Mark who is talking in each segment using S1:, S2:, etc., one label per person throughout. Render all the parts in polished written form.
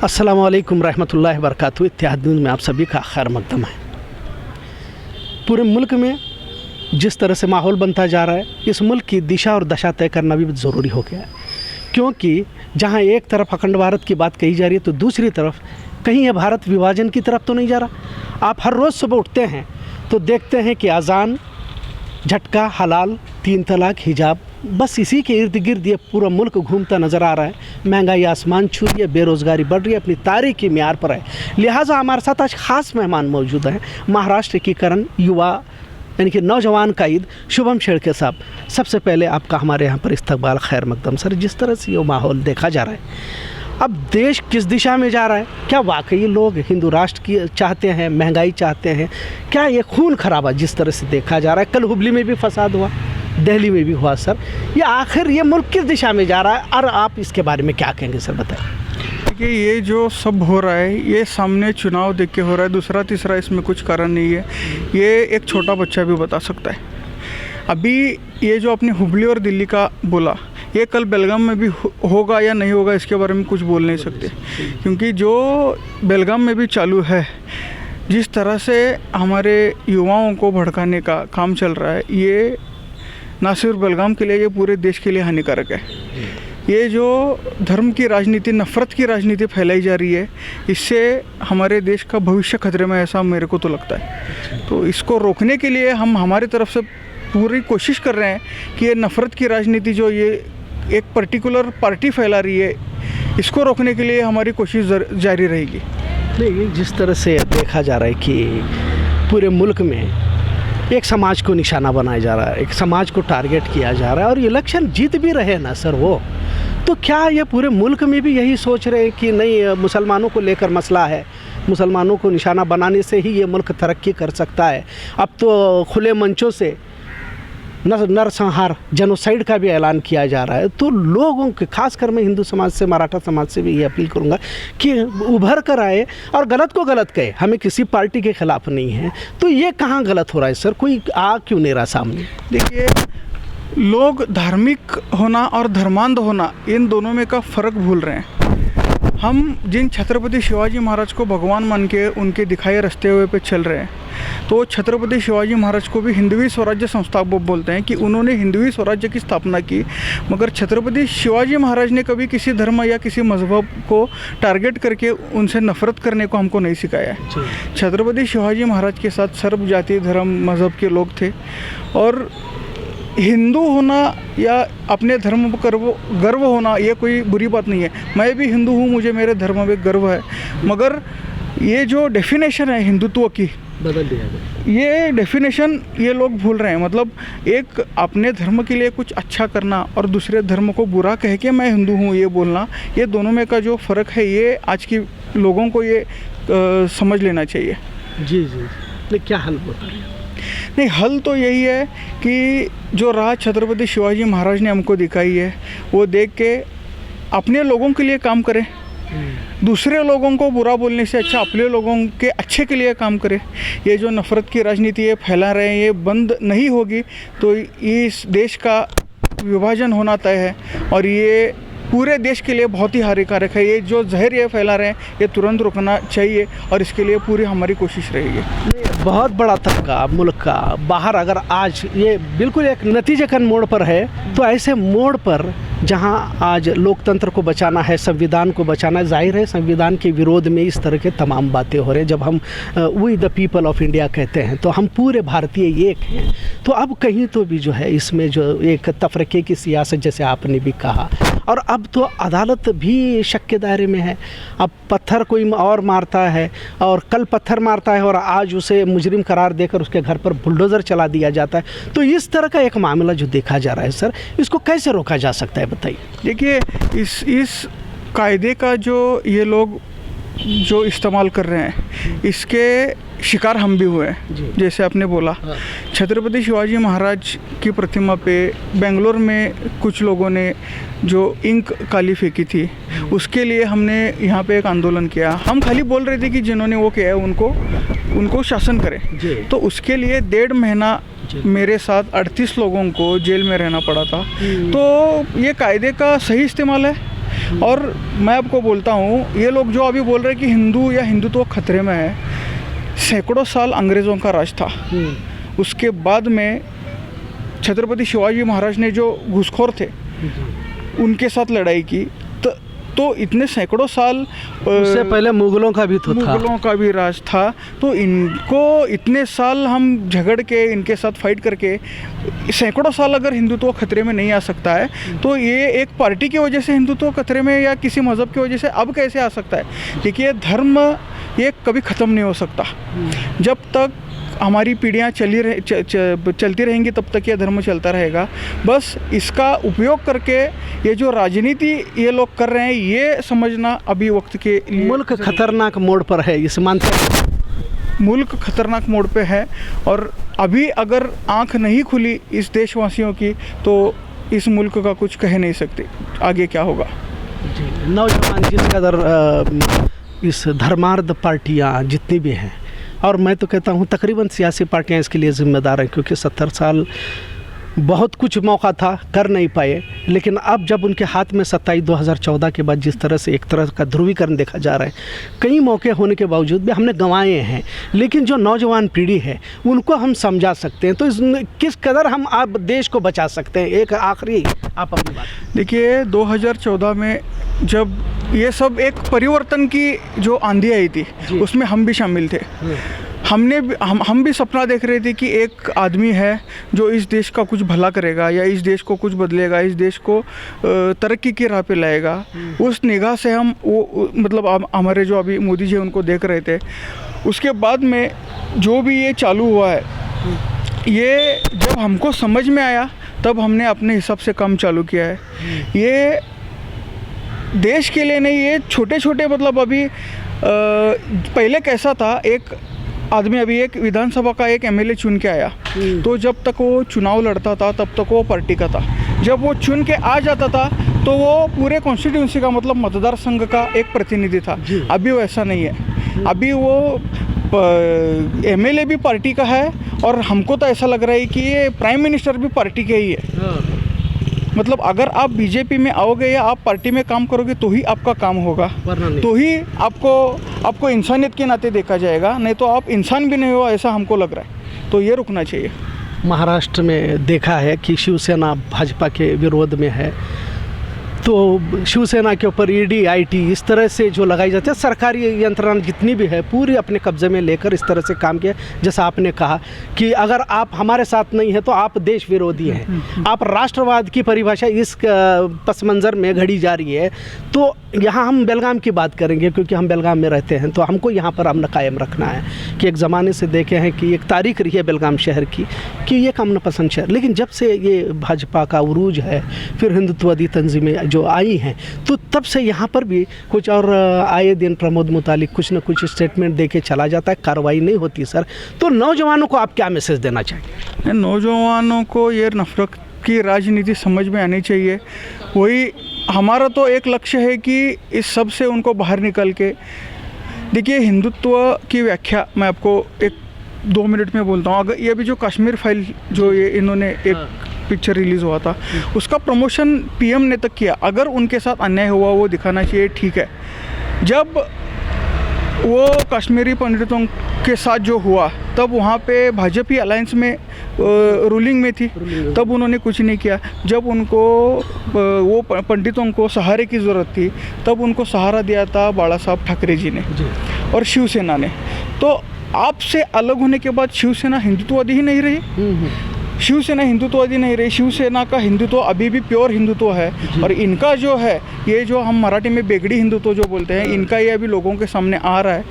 S1: अस्सलामु अलैकुम रहमतुल्लाहि व बरकातहू। इत्तेहाद न्यूज़ में आप सभी का खैर मकदम है। पूरे मुल्क में जिस तरह से माहौल बनता जा रहा है, इस मुल्क की दिशा और दशा तय करना भी ज़रूरी हो गया है, क्योंकि जहां एक तरफ अखंड भारत की बात कही जा रही है तो दूसरी तरफ कहीं यह भारत विभाजन की तरफ तो नहीं जा रहा। आप हर रोज़ सुबह उठते हैं तो देखते हैं कि अजान, झटका, हलाल, 3 तलाक, हिजाब, बस इसी के इर्द गिर्द ये पूरा मुल्क घूमता नज़र आ रहा है। महंगाई आसमान छू रही है, बेरोज़गारी बढ़ रही है, अपनी तारीखी म्यार पर है। लिहाजा हमारे साथ आज ख़ास मेहमान मौजूद हैं, महाराष्ट्र की करण युवा यानी कि नौजवान कायद शुभम शेड़के साहब। सबसे पहले आपका हमारे यहाँ पर इस्तकबाल खैर मकदम। सर, जिस तरह से ये माहौल देखा जा रहा है, अब देश किस दिशा में जा रहा है? क्या वाकई लोग हिंदू राष्ट्र की चाहते हैं, महंगाई चाहते हैं? क्या ये खून खराबा जिस तरह से देखा जा रहा है, कल हुबली में भी फसाद हुआ, दिल्ली में भी हुआ, सर ये आखिर ये मुल्क किस दिशा में जा रहा है और आप इसके बारे में क्या कहेंगे? सर बताएं।
S2: देखिए, ये जो सब हो रहा है ये सामने चुनाव देख के हो रहा है, दूसरा तीसरा इसमें कुछ कारण नहीं है। ये एक छोटा बच्चा भी बता सकता है। अभी ये जो आपने हुबली और दिल्ली का बोला, ये कल बेलगाम में भी होगा या नहीं होगा इसके बारे में कुछ बोल नहीं सकते, क्योंकि जो बेलगाम में भी चालू है, जिस तरह से हमारे युवाओं को भड़काने का काम चल रहा है, ये ना सिर्फ बेलगाम के लिए, ये पूरे देश के लिए हानिकारक है। ये जो धर्म की राजनीति, नफ़रत की राजनीति फैलाई जा रही है, इससे हमारे देश का भविष्य खतरे में, ऐसा मेरे को तो लगता है। तो इसको रोकने के लिए हम हमारी तरफ से पूरी कोशिश कर रहे हैं कि ये नफ़रत की राजनीति जो ये एक पर्टिकुलर पार्टी फैला रही है, इसको रोकने के लिए हमारी कोशिश जारी रहेगी।
S1: नहीं, जिस तरह से देखा जा रहा है कि पूरे मुल्क में एक समाज को निशाना बनाया जा रहा है, एक समाज को टारगेट किया जा रहा है, और इलेक्शन जीत भी रहे ना सर वो, तो क्या ये पूरे मुल्क में भी यही सोच रहे हैं कि नहीं, मुसलमानों को लेकर मसला है, मुसलमानों को निशाना बनाने से ही ये मुल्क तरक्की कर सकता है? अब तो खुले मंचों से नरसंहार, जेनोसाइड का भी ऐलान किया जा रहा है। तो लोगों के, खासकर मैं हिंदू समाज से, मराठा समाज से भी ये अपील करूंगा कि उभर कर आए और गलत को गलत कहे। हमें किसी पार्टी के खिलाफ नहीं है, तो ये कहाँ गलत हो रहा है सर? कोई आ क्यों नहीं रहा सामने?
S2: देखिए, लोग धार्मिक होना और धर्मांध होना, इन दोनों में का फ़र्क भूल रहे हैं। हम जिन छत्रपति शिवाजी महाराज को भगवान मान के उनके दिखाए रास्ते हुए पे चल रहे हैं, तो छत्रपति शिवाजी महाराज को भी हिंदवी स्वराज्य संस्थापक बोलते हैं कि उन्होंने हिंदवी स्वराज्य की स्थापना की। मगर छत्रपति शिवाजी महाराज ने कभी किसी धर्म या किसी मजहब को टारगेट करके उनसे नफ़रत करने को हमको नहीं सिखाया है। छत्रपति शिवाजी महाराज के साथ सर्व जाति, धर्म, मज़हब के लोग थे, और हिंदू होना या अपने धर्म पर गर्व होना ये कोई बुरी बात नहीं है। मैं भी हिंदू हूँ, मुझे मेरे धर्म में गर्व है, मगर ये जो डेफिनेशन है हिंदुत्व की,
S1: बदल दिया गया।
S2: ये डेफिनेशन ये लोग भूल रहे हैं। मतलब एक अपने धर्म के लिए कुछ अच्छा करना और दूसरे धर्म को बुरा कह के मैं हिंदू हूँ ये बोलना, ये दोनों में का जो फ़र्क है, ये आज की लोगों को ये समझ लेना चाहिए।
S1: जी जी, लेकिन क्या हल बता रहे हैं?
S2: नहीं, हल तो यही है कि जो राह छत्रपति शिवाजी महाराज ने हमको दिखाई है, वो देख के अपने लोगों के लिए काम करें। दूसरे लोगों को बुरा बोलने से अच्छा अपने लोगों के अच्छे के लिए काम करें। ये जो नफ़रत की राजनीति ये फैला रहे हैं, ये बंद नहीं होगी तो इस देश का विभाजन होना तय है, और ये पूरे देश के लिए बहुत ही हानिकारक है। ये जो जहर ये फैला रहे हैं, ये तुरंत रुकना चाहिए, और इसके लिए पूरी हमारी कोशिश रहेगी।
S1: बहुत बड़ा तबका मुल्क का बाहर अगर आज ये बिल्कुल एक नतीजतन मोड़ पर है, तो ऐसे मोड़ पर जहां आज लोकतंत्र को बचाना है, संविधान को बचाना है, जाहिर है संविधान के विरोध में इस तरह के तमाम बातें हो रही हैं। जब हम we the people of India कहते हैं तो हम पूरे भारतीय एक हैं। तो अब कहीं तो भी जो है इसमें जो एक तफरके की सियासत, जैसे आपने भी कहा, और अब तो अदालत भी शक के दायरे में है। अब पत्थर कोई और मारता है, और कल पत्थर मारता है और आज उसे मुजरिम करार देकर उसके घर पर बुलडोज़र चला दिया जाता है। तो इस तरह का एक मामला जो देखा जा रहा है सर, इसको कैसे रोका जा सकता है, बताइए।
S2: देखिए, इस कायदे का जो ये लोग जो इस्तेमाल कर रहे हैं, इसके शिकार हम भी हुए हैं। जैसे आपने बोला, छत्रपति शिवाजी महाराज की प्रतिमा पे बेंगलोर में कुछ लोगों ने जो इंक काली फेंकी थी, उसके लिए हमने यहाँ पे एक आंदोलन किया। हम खाली बोल रहे थे कि जिन्होंने वो किया है उनको शासन करें। तो उसके लिए 1.5 महीना मेरे साथ 38 लोगों को जेल में रहना पड़ा था। तो ये कायदे का सही इस्तेमाल है। और मैं आपको बोलता हूँ, ये लोग जो अभी बोल रहे हैं कि हिंदू या हिंदुत्व खतरे में है, सैकड़ों साल अंग्रेज़ों का राज था। उसके बाद में छत्रपति शिवाजी महाराज ने जो घूसखोर थे उनके साथ लड़ाई की, तो इतने सैकड़ों साल
S1: उससे पहले मुगलों का भी तो था,
S2: मुगलों का भी राज था। तो इनको इतने साल हम झगड़ के इनके साथ फाइट करके सैकड़ों साल अगर हिंदुत्व खतरे में नहीं आ सकता है, तो ये एक पार्टी की वजह से हिंदुत्व खतरे में या किसी मज़हब की वजह से अब कैसे आ सकता है? देखिए, धर्म ये कभी ख़त्म नहीं हो सकता। जब तक हमारी पीढ़ियाँ चलती रहेंगी तब तक ये धर्म चलता रहेगा। बस इसका उपयोग करके ये जो राजनीति ये लोग कर रहे हैं, ये समझना अभी वक्त के लिए
S1: मुल्क खतरनाक मोड़ पर है, इस मानते हैं।
S2: मुल्क खतरनाक मोड़ पे है, और अभी अगर आंख नहीं खुली इस देशवासियों की तो इस मुल्क का कुछ कह नहीं सकते आगे क्या होगा।
S1: जी, नौजवान जिस कदर इस धर्मार्ध पार्टियां जितनी भी हैं, और मैं तो कहता हूं तकरीबन सियासी पार्टियां इसके लिए ज़िम्मेदार हैं, क्योंकि 70 साल बहुत कुछ मौका था, कर नहीं पाए। लेकिन अब जब उनके हाथ में सत्ता आई 2014 के बाद, जिस तरह से एक तरह का ध्रुवीकरण देखा जा रहा है, कई मौके होने के बावजूद भी हमने गंवाए हैं। लेकिन जो नौजवान पीढ़ी है उनको हम समझा सकते हैं, तो किस कदर हम आप देश को बचा सकते हैं? एक आखिरी आप अपनी बात।
S2: देखिए, 2014 में जब ये सब एक परिवर्तन की जो आंधी आई थी, उसमें हम भी शामिल थे। हम भी सपना देख रहे थे कि एक आदमी है जो इस देश का कुछ भला करेगा, या इस देश को कुछ बदलेगा, इस देश को तरक्की की राह पे लाएगा। उस निगाह से हम मतलब हमारे जो अभी मोदी जी उनको देख रहे थे। उसके बाद में जो भी ये चालू हुआ है, ये जब हमको समझ में आया तब हमने अपने हिसाब से काम चालू किया है। ये देश के लिए नहीं, ये छोटे छोटे मतलब अभी पहले कैसा था, एक आदमी अभी एक विधानसभा का एक एमएलए चुन के आया, तो जब तक वो चुनाव लड़ता था तब तक वो पार्टी का था। जब वो चुन के आ जाता था तो वो पूरे कॉन्स्टिट्यूंसी का मतलब मतदार संघ का एक प्रतिनिधि था। अभी वैसा नहीं है। अभी वो एमएलए भी पार्टी का है, और हमको तो ऐसा लग रहा है कि ये प्राइम मिनिस्टर भी पार्टी के ही है। मतलब अगर आप बीजेपी में आओगे या आप पार्टी में काम करोगे तो ही आपका काम होगा, तो ही आपको इंसानियत के नाते देखा जाएगा, नहीं तो आप इंसान भी नहीं हो, ऐसा हमको लग रहा है। तो ये रुकना चाहिए।
S1: महाराष्ट्र में देखा है कि शिवसेना भाजपा के विरोध में है, तो शिवसेना के ऊपर ईडी आईटी इस तरह से जो लगाई जाती है, सरकारी यंत्रणा जितनी भी है पूरी अपने कब्जे में लेकर इस तरह से काम किया। जैसा आपने कहा कि अगर आप हमारे साथ नहीं है तो आप देश विरोधी हैं, आप राष्ट्रवाद की परिभाषा इस पस मंज़र में घड़ी जा रही है। तो यहाँ हम बेलगाम की बात करेंगे, क्योंकि हम बेलगाम में रहते हैं, तो हमको यहाँ पर अमन कायम रखना है कि एक ज़माने से देखे हैं कि एक तारीख रही है बेलगाम शहर की कि ये अमन पसंद शहर। लेकिन जब से ये भाजपा का उरूज है, फिर हिंदुत्ववादी तंजीमें जो आई हैं, तो तब से यहाँ पर भी कुछ और आए दिन प्रमोद मुतालिक कुछ न कुछ स्टेटमेंट दे के चला जाता है, कार्रवाई नहीं होती। सर, तो नौजवानों को आप क्या मैसेज देना चाहेंगे?
S2: नौजवानों को ये नफरत की राजनीति समझ में आनी चाहिए। वही हमारा तो एक लक्ष्य है कि इस सब से उनको बाहर निकल के, देखिए, हिंदुत्व की व्याख्या मैं आपको 1-2 मिनट में बोलता हूँ। अगर ये भी जो कश्मीर फाइल जो ये इन्होंने एक पिक्चर रिलीज़ हुआ था, उसका प्रमोशन पीएम ने तक किया। अगर उनके साथ अन्याय हुआ वो दिखाना चाहिए, ठीक है। जब वो कश्मीरी पंडितों के साथ जो हुआ, तब वहाँ पे भाजपा अलायंस में रूलिंग में थी, तब उन्होंने कुछ नहीं किया। जब उनको वो पंडितों को सहारे की ज़रूरत थी, तब उनको सहारा दिया था बाला साहब ठाकरे जी ने और शिवसेना ने। तो आपसे अलग होने के बाद शिवसेना हिंदुत्ववादी ही नहीं रही। शिवसेना हिंदुत्ववादी नहीं रही। शिवसेना का हिंदुत्व अभी भी प्योर हिंदुत्व है, और इनका जो है, ये जो हम मराठी में बेगड़ी हिंदुत्व जो बोलते हैं, इनका ये अभी लोगों के सामने आ रहा है।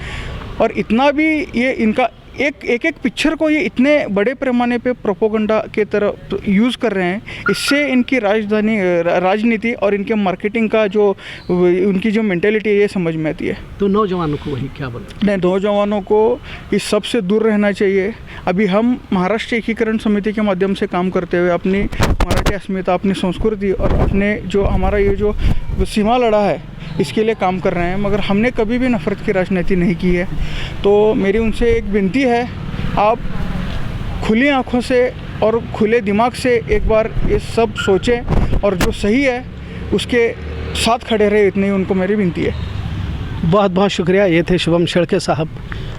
S2: और इतना भी ये इनका एक पिक्चर को ये इतने बड़े पैमाने पे प्रोपोगंडा के तरह यूज़ कर रहे हैं, इससे इनकी राजनीति और इनके मार्केटिंग का जो उनकी जो मेंटेलिटी है, ये समझ में आती है।
S1: तो नौजवानों को वही क्या बोलते?
S2: नहीं, नौजवानों को इस सब से दूर रहना चाहिए। अभी हम महाराष्ट्र एकीकरण समिति के माध्यम से काम करते हुए अपनी मराठी अस्मिता, अपनी संस्कृति और अपने जो हमारा ये जो सीमा लड़ा है, इसके लिए काम कर रहे हैं। मगर हमने कभी भी नफरत की राजनीति नहीं की है। तो मेरी उनसे एक विनती है, आप खुली आंखों से और खुले दिमाग से एक बार ये सब सोचें, और जो सही है उसके साथ खड़े रहे, इतनी ही उनको मेरी विनती है।
S1: बहुत बहुत शुक्रिया। ये थे शुभम शेड़के साहब,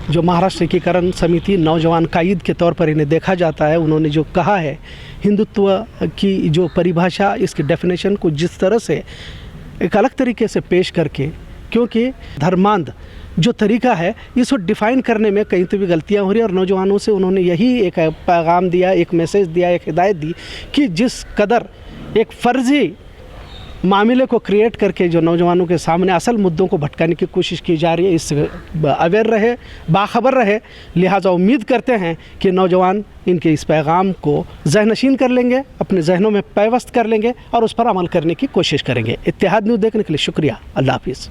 S1: जो महाराष्ट्र एकीकरण समिति नौजवान कायद के तौर पर इन्हें देखा जाता है। उन्होंने जो कहा है, हिंदुत्व की जो परिभाषा, इसकी डेफिनेशन को जिस तरह से एक अलग तरीके से पेश करके, क्योंकि धर्मांध जो तरीका है इसको डिफ़ाइन करने में कहीं तो भी गलतियां हो रही हैं, और नौजवानों से उन्होंने यही एक पैगाम दिया, एक मैसेज दिया, एक हिदायत दी कि जिस कदर एक फ़र्ज़ी मामले को क्रिएट करके जो नौजवानों के सामने असल मुद्दों को भटकाने की कोशिश की जा रही है, इससे अवेयर रहे, बाखबर रहे। लिहाजा उम्मीद करते हैं कि नौजवान इनके इस पैगाम को ज़हनशीन कर लेंगे, अपने जहनों में पैवस्त कर लेंगे और उस पर अमल करने की कोशिश करेंगे। इत्तेहाद न्यूज़ देखने के लिए शुक्रिया। अल्लाह हाफिज़।